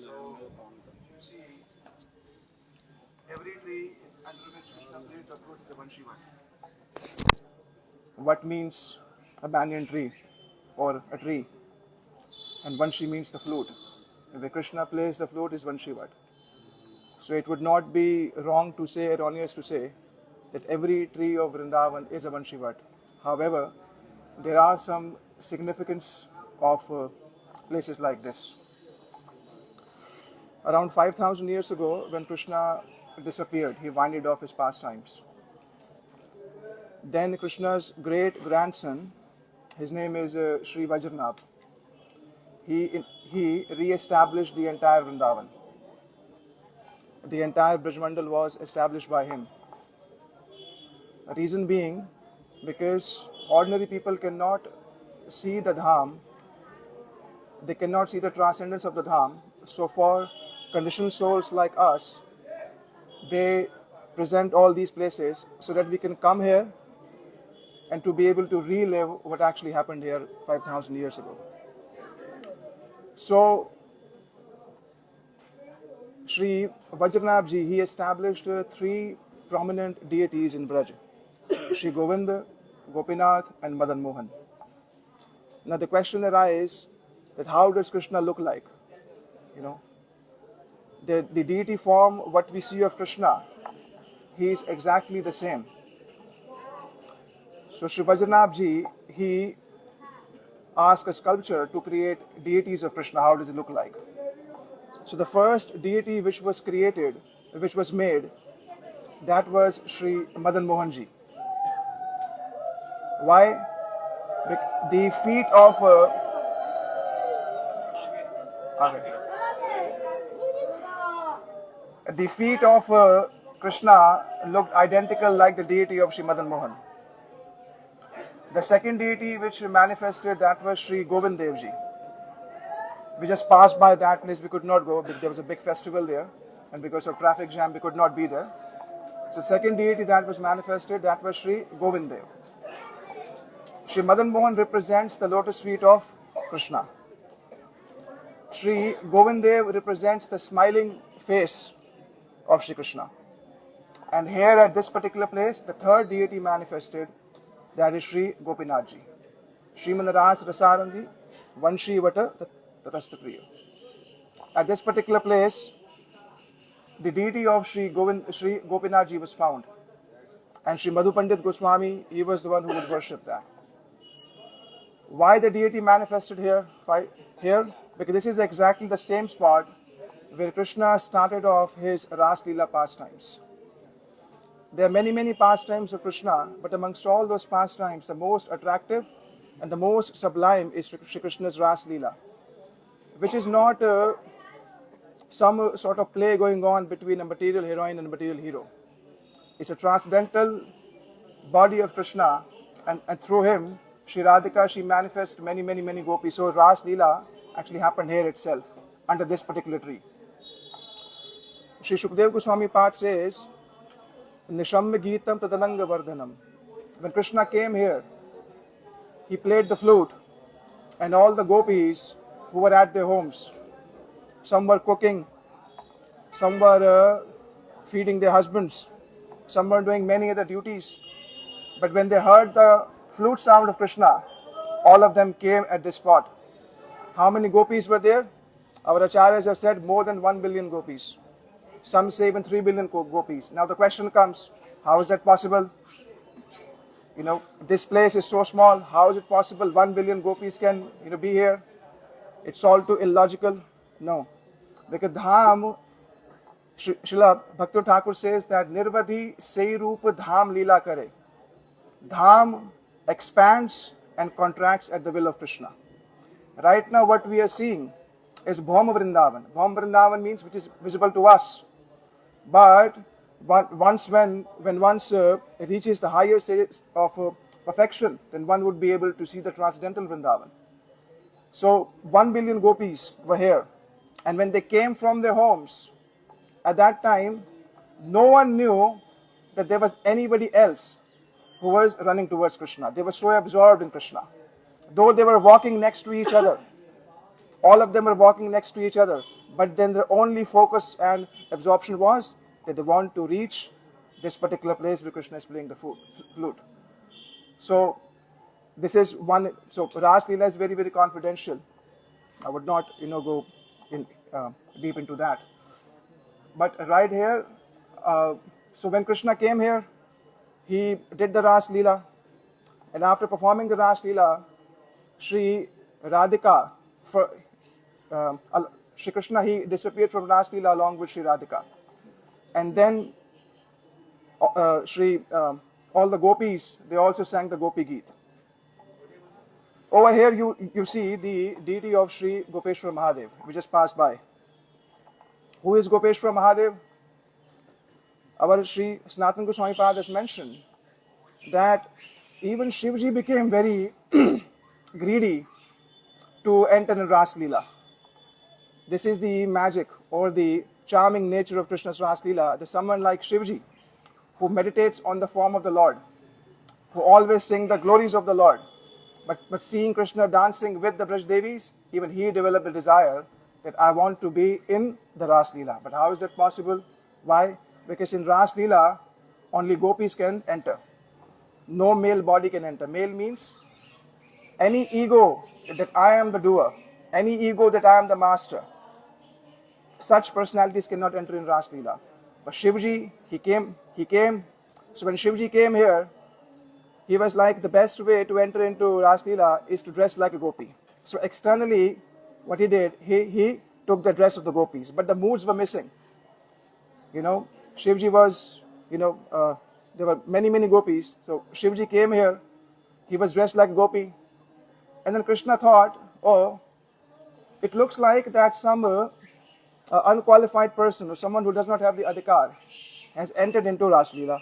So, you see, every tree under which Krishna placed the fruit is a Vamsivata. What means a banyan tree or a tree? And Vanshi means the flute. Where Krishna plays the flute is Vanshivat. So it would not be wrong to say, erroneous to say, that every tree of Vrindavan is a Vanshivat. However, there are some significance of places like this. Around 5,000 years ago, when Krishna disappeared, he winded off his pastimes. Then Krishna's great grandson, his name is Sri Vajranabh, he re-established the entire Vrindavan. The entire Brajmandal was established by him. Reason being, because ordinary people cannot see the Dham, they cannot see the transcendence of the Dham. So for conditioned souls like us, they present all these places so that we can come here and to be able to relive what actually happened here 5,000 years ago. So Sri Vajranabh ji, he established three prominent deities in Braj: Sri Govinda, Gopinath, and Madan Mohan. Now the question arises that how does Krishna look like? You know, the deity form, what we see of Krishna, he is exactly the same. So Sri Vajranabh ji, he asked a sculpture to create deities of Krishna. How does it look like? So the first deity which was created, which was made, that was Sri Madan Mohan ji. Why? The feet of the feet of Krishna looked identical like the deity of Sri Madan Mohan. The second deity which manifested, that was Sri Govind Dev ji. We just passed by that place, we could not go because there was a big festival there, and because of traffic jam we could not be there. So second deity that was manifested, that was Sri Govind Dev. Sri Madan Mohan represents the lotus feet of Krishna. Sri Govind Dev represents the smiling face of Sri Krishna. And here at this particular place, the third deity manifested, that is Sri Gopinath ji. Srimanaras Rasarangi Vanshivata Tatastapriya. At this particular place, the deity of Sri Gopinath ji was found. And Sri Madhu Pandit Goswami, he was the one who would worship that. Why the deity manifested here? Because this is exactly the same spot where Krishna started off his Ras Leela pastimes. There are many pastimes of Krishna, but amongst all those pastimes, the most attractive and the most sublime is Sri Krishna's Ras Leela, which is not some sort of play going on between a material heroine and a material hero. It's a transcendental body of Krishna, and through him, Sri Radhika, she manifests many gopis. So Ras Leela actually happened here itself, under this particular tree. Sri Shukdev Goswami Path says, Nishamya Geetam Tadananga Vardhanam. When Krishna came here, he played the flute, and all the gopis who were at their homes, some were cooking, some were feeding their husbands, some were doing many other duties. But when they heard the flute sound of Krishna, all of them came at this spot. How many gopis were there? Our acharyas have said more than 1 billion gopis. Some say even 3 billion gopis. Now the question comes, how is that possible? You know, this place is so small. How is it possible 1 billion gopis can be here? It's all too illogical. No. Because Dham, Srila Bhakti Thakur says that Nirvadhi Sei Roop Dham Leela Kare. Dham expands and contracts at the will of Krishna. Right now what we are seeing is Bhauma Vrindavan. Bhauma Vrindavan means which is visible to us. But once when one reaches the higher stage of perfection, then one would be able to see the transcendental Vrindavan. So 1 billion gopis were here. And when they came from their homes, at that time, no one knew that there was anybody else who was running towards Krishna. They were so absorbed in Krishna. Though they were walking next to each other, All of them were walking next to each other, but then their only focus and absorption was that they want to reach this particular place where Krishna is playing the flute. So this is one. So Ras Leela is very, very confidential. I would not, go in deep into that. But right here, so when Krishna came here, he did the Ras Leela, and after performing the Ras Leela, Sri Radhika, Sri Krishna, he disappeared from Ras Leela along with Sri Radhika, and then all the gopis, they also sang the Gopi Geet. Over here you see the deity of Sri Gopeshwar Mahadev. We just passed by. Who is Gopeshwar Mahadev? Our Sri Sanatana Goswami Pad has mentioned that even Shivji became very greedy to enter in Ras Leela. This is the magic or the charming nature of Krishna's Ras Leela. There's someone like Shivji who meditates on the form of the Lord, who always sing the glories of the Lord. But seeing Krishna dancing with the Braj Devis, even he developed a desire that I want to be in the Ras Leela. But how is that possible? Why? Because in Ras Leela, only gopis can enter. No male body can enter. Male means any ego that I am the doer, any ego that I am the master. Such personalities cannot enter in Ras Leela. But Shivji, he came. So when Shivji came here, he was like, the best way to enter into Ras Leela is to dress like a gopi. So externally, what he did, he took the dress of the gopis, but the moods were missing. Shivji was, there were many, many gopis. So Shivji came here, he was dressed like a gopi. And then Krishna thought, oh, it looks like that some unqualified person or someone who does not have the adhikar has entered into Ras Leela.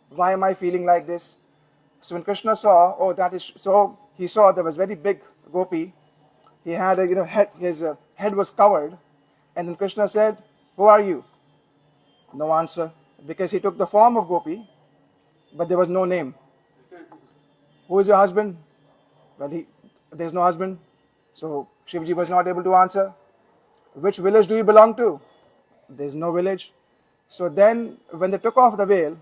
Why am I feeling like this? So when Krishna saw, oh, that is so, he saw there was very big gopi. He had his head was covered, and then Krishna said, "Who are you?" No answer, because he took the form of gopi, but there was no name. Who is your husband? Well, there's no husband, so Shivji was not able to answer. Which village do you belong to? There's no village. So then, when they took off the veil,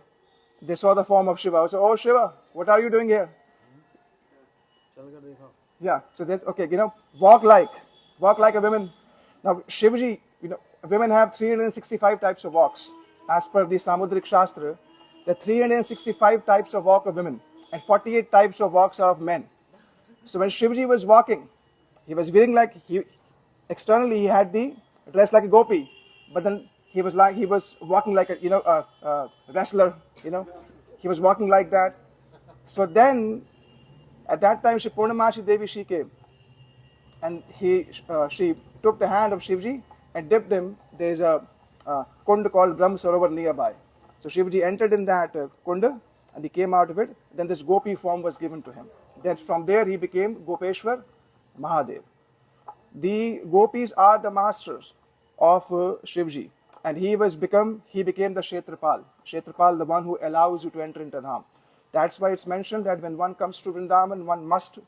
they saw the form of Shiva. So, oh Shiva, what are you doing here? Yeah, so there's, okay, walk like a woman. Now, Shivji, women have 365 types of walks. As per the Samudrik Shastra, there are 365 types of walk of women, and 48 types of walks are of men. So when Shivji was walking, he was wearing externally he had the dress like a gopi, but then he was walking like a wrestler. He was walking like that. So then, at that time, Shri Purnamashi Devi, she came, and she took the hand of Shivji and dipped him. There's a kund called Brahm Sarovar nearby. So Shivji entered in that kunda, and he came out of it. Then this gopi form was given to him. Then from there he became Gopeshwar Mahadev. The gopis are the masters of Shivji, and he became the Kshetrapal. Kshetrapal, the one who allows you to enter into Dham. That's why it's mentioned that when one comes to Vrindavan, one must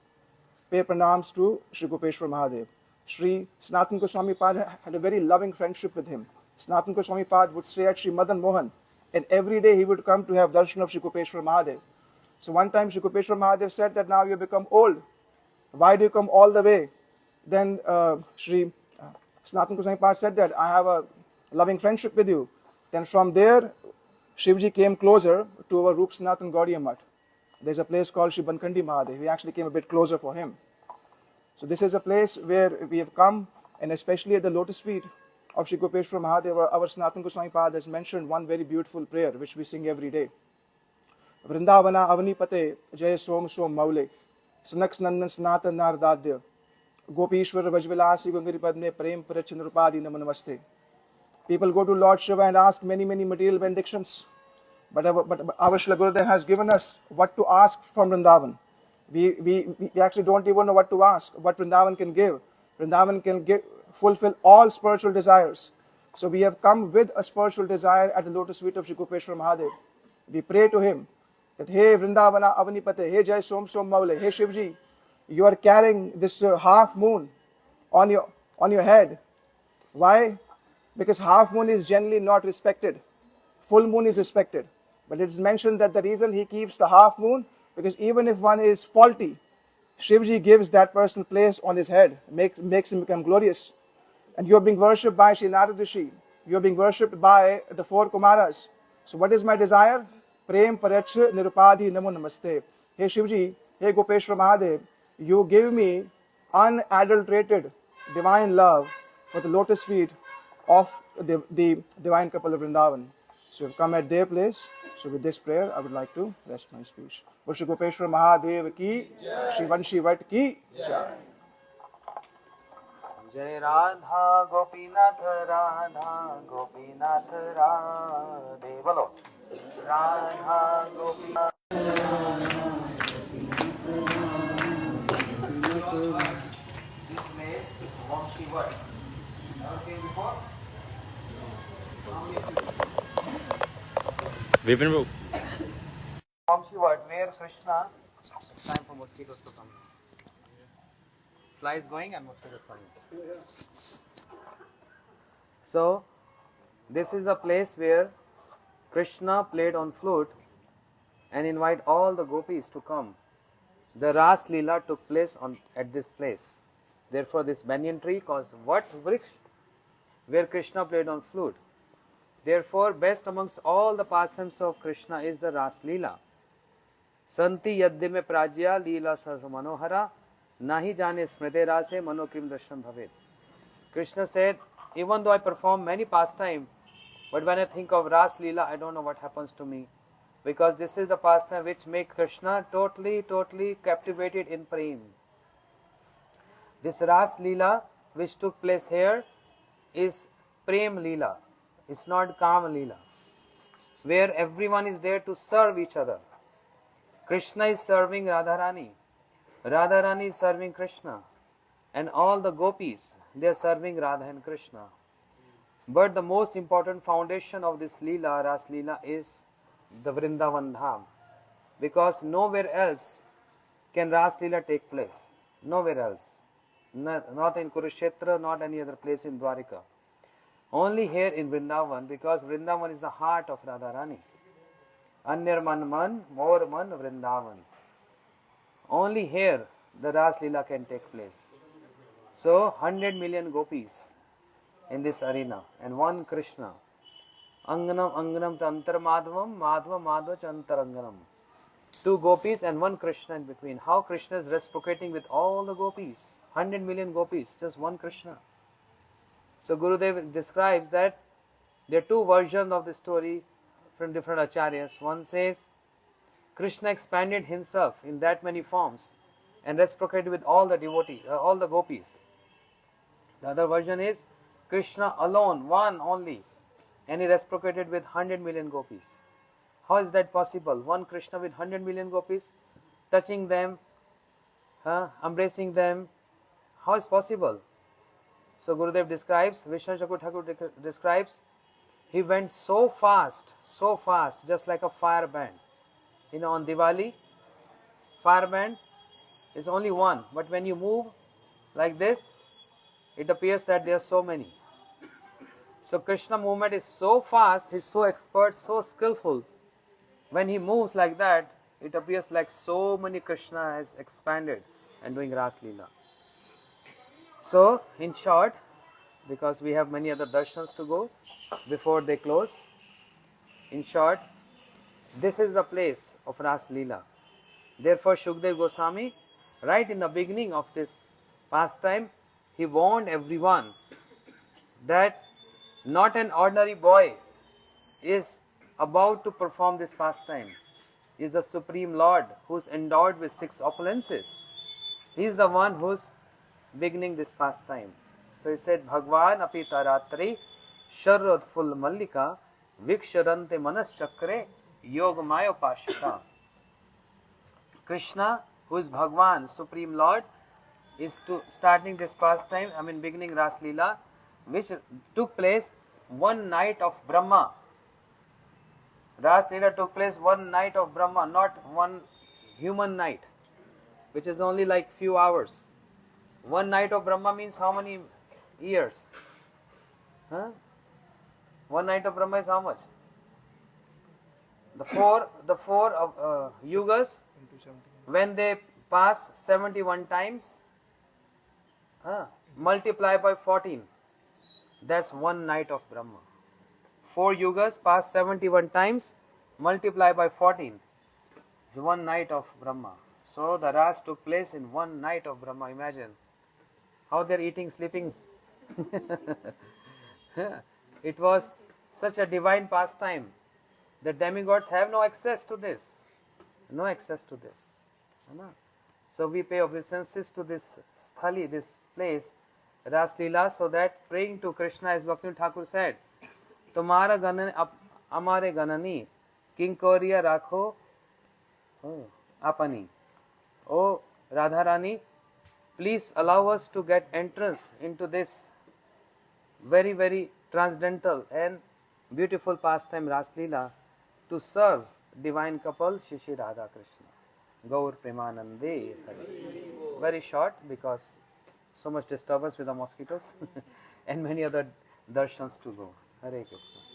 pay pranams to Sri Gopeshwar Mahadev. Sri Sanatana Goswami Pad had a very loving friendship with him. Sanatana Goswami Pad would stay at Sri Madan Mohan, and every day he would come to have darshan of Sri Gopeshwar Mahadev. So one time Sri Gopeshwar Mahadev said that now you have become old. Why do you come all the way? Then Sri Sanatana Goswami Pad said that I have a loving friendship with you. Then from there, Shivji came closer to our Rup Sanatan Gaudiya Math. There's a place called Shri Bankhandi Mahadev. We actually came a bit closer for him. So this is a place where we have come, and especially at the lotus feet of Sri Gopeshwar Mahadev, our Sanatana Goswami Pad has mentioned one very beautiful prayer which we sing every day. Vrindavana Avanipate Jaya Som Som Maule Sanaks Nandan Sanatan Nardadya Gopishwar Vajvilasi Gangari Padme Prem Parachandrupadi Namanamaste. People go to Lord Shiva and ask many, many material benedictions. But our Srila Gurudev has given us what to ask from Vrindavan. We actually don't even know what to ask, what Vrindavan can give. Vrindavan can fulfill all spiritual desires. So we have come with a spiritual desire at the lotus feet of Sri Gopeshwar Mahadev. We pray to him that, hey Vrindavana Avanipate, hey Jai Som Som Maule, hey Shivji, you are carrying this half moon on your on your head. Why? Because half moon is generally not respected. Full moon is respected. But it is mentioned that the reason he keeps the half moon, because even if one is faulty, Shivji gives that person place on his head, makes him become glorious. And you are being worshipped by Sri Narad Rishi. You are being worshipped by the four Kumaras. So what is my desire? Prem Parach Nirupadhi Namo Namaste. Hey Shivji, hey Gopeshwar Mahadev, you give me unadulterated divine love for the lotus feet of the divine couple of Vrindavan. So you've come at their place. So with this prayer, I would like to rest my speech. Shri Gopeshwar Mahadev ki, Shri Vanshi Vat ki jai. जय राधा गोपीनाथ राधा गोपीनाथ राधे बोलो Radha Gopinath This place is Vamsivata. Never came before? Vipin bro. Vamsivata, where Krishna. Time for mosquitoes to come. Flies going and mosquitoes coming. So, this is a place where Krishna played on flute and invite all the gopis to come. The Ras Leela took place at this place. Therefore, this banyan tree calls what? Vriksh? Where Krishna played on flute. Therefore, best amongst all the pastimes of Krishna is the Ras Leela. Santi yadde me prajya leela sas manohara nahi jane smrite rase mano kim darshan bhavet. Krishna said, even though I perform many pastimes, but when I think of Ras Leela, I don't know what happens to me. Because this is the pastime which makes Krishna totally captivated in prem. This Ras Leela which took place here is Prem Leela. It's not Kam Leela. Where everyone is there to serve each other. Krishna is serving Radharani. Radharani is serving Krishna. And all the gopis, they are serving Radha and Krishna. But the most important foundation of this Leela, Ras Leela, is the Vrindavan Dham. Because nowhere else can Ras Leela take place. Nowhere else. Not in Kurukshetra, not any other place in Dwarika. Only here in Vrindavan, because Vrindavan is the heart of Radharani. Anyar man, more man, Vrindavan. Only here the Ras Leela can take place. So, 100 million gopis in this arena and one Krishna. Anganam tantar madhvam, madhva chantar anganam. Two gopis and one Krishna in between. How Krishna is reciprocating with all the gopis. 100 million gopis, just one Krishna. So Gurudev describes that there are two versions of the story from different acharyas. One says, Krishna expanded himself in that many forms and reciprocated with all the devotees, all the gopis. The other version is, Krishna alone, one only, and he reciprocated with 100 million gopis. How is that possible? One Krishna with 100 million gopis, touching them, embracing them. How is possible? So Gurudev describes, Vishnu Chakur Thakur describes, he went so fast, just like a fire band. You know, on Diwali, fire band is only one, but when you move like this, it appears that there are so many. So Krishna movement is so fast, he is so expert, so skillful. When he moves like that, it appears like so many Krishna has expanded and doing Ras Leela. So, in short, because we have many other darshans to go before they close, in short, this is the place of Ras Leela. Therefore, Shukdev Goswami, right in the beginning of this pastime, he warned everyone that not an ordinary boy is about to perform this pastime. He is the Supreme Lord who is endowed with 6 opulences. He is the one who is beginning this pastime. So he said, Bhagwan api taratri sharrod full mallika viksharante manas chakre yogamaya pashita. Krishna, who is Bhagwan, Supreme Lord, is starting this pastime, beginning Ras Leela, which took place one night of Brahma. Ras Leela took place one night of Brahma, not one human night, which is only like few hours. One night of Brahma means how many years. Huh? One night of Brahma is how much? The four of yugas, when they pass 71 times, multiply by 14. That's one night of Brahma. 4 yugas pass 71 times, multiply by 14. It's one night of Brahma. So the Ras took place in one night of Brahma. Imagine how they're eating, sleeping. It was such a divine pastime. The demigods have no access to this. No access to this. So we pay obeisances to this sthali, this place, Ras Leela, so that praying to Krishna, as Bhaktivinoda Thakur said, Tumhara ganan amare ganani, kinkoriya rakho apani. Oh Radharani, please allow us to get entrance into this very, very transcendental and beautiful pastime Ras Leela to serve divine couple Shri Radha Krishna. Gaur Premanande Hari. Very short because so much disturbance with the mosquitoes and many other darshans to go. Hare Krishna.